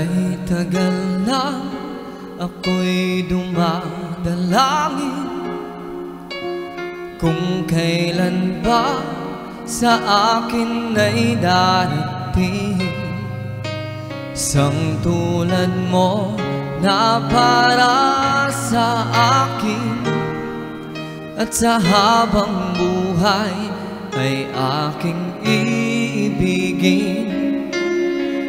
Kahit tagal na ako'y dumadalangin kung kailan ba sa akin ay darating isang tulad mo na para sa akin, at sa habang buhay ay aking iibigin.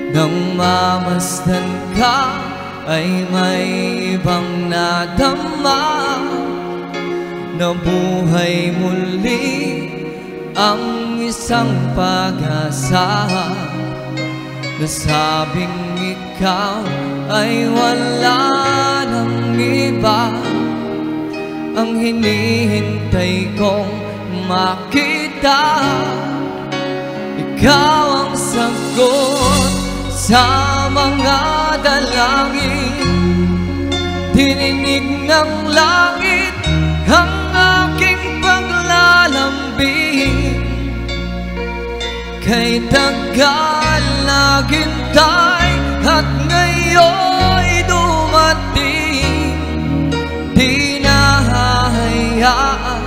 Nang mamasdan ka ay may ibang nadama, nabuhay muli ang isang pag-asa. Nasabing ikaw ay wala ng iba, ang hinihintay kong makita. Ikaw ang sagot sa mga dalangin, dininig ng langit ang aking paglalambing. Kay tagal naghintay at ngayon'y dumating, di nahahayaan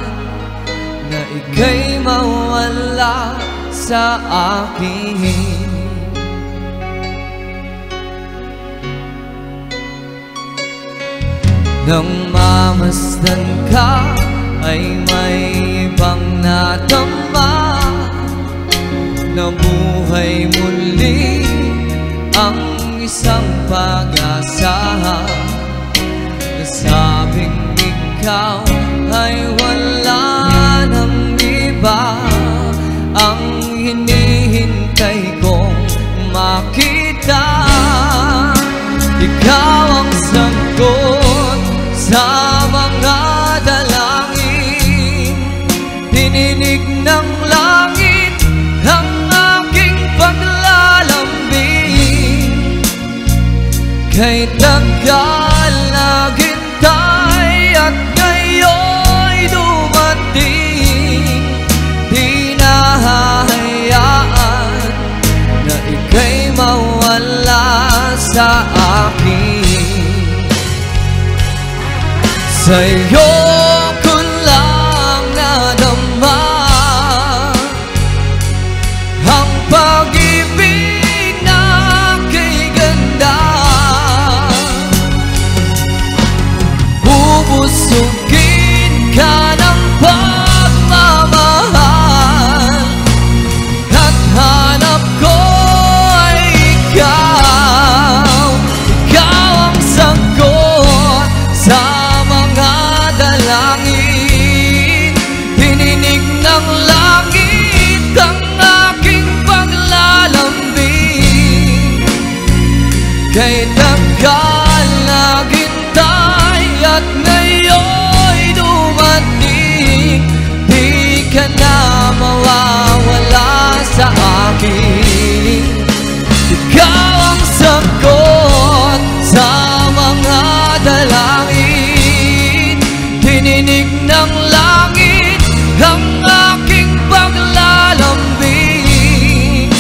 na ika'y mawala sa akin. Nang mamasdan ka ay may ibang nadama, nabuhay muli ang isang pag-asa. Nasabing ikaw ay wala ng iba, ang hinihintay kong makita. Ikaw ang sagot sa mga dalangin, dininig ng langit ang aking paglalambing. Kay tagal naghintay at ngayon'y dumating, di nahahayaan na ika'y mawala sa akin. Sa'yo ko lang nadama ang pag-ibig na kay ganda. Bubusugin ka ng pagmamahal, at hanap ko ay ikaw. Ikaw ang sagot sa mga dalangin, dininig ng langit ang aking paglalambing. Kay tagal naghintay at ngayon'y dumating, di ka na mawawala sa akin. Ikaw ang sagot sa mga dalangin, dininig ng langit ang aking paglalambing.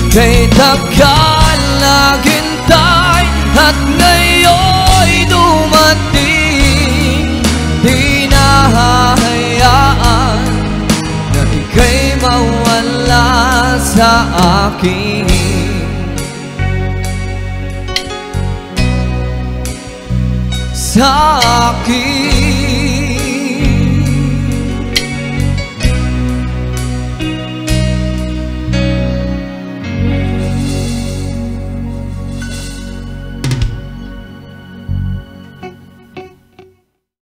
Kay tagal naghintay at ngayon'y dumating, di nahahayaan na ika'y mawala sa akin. Sa akin.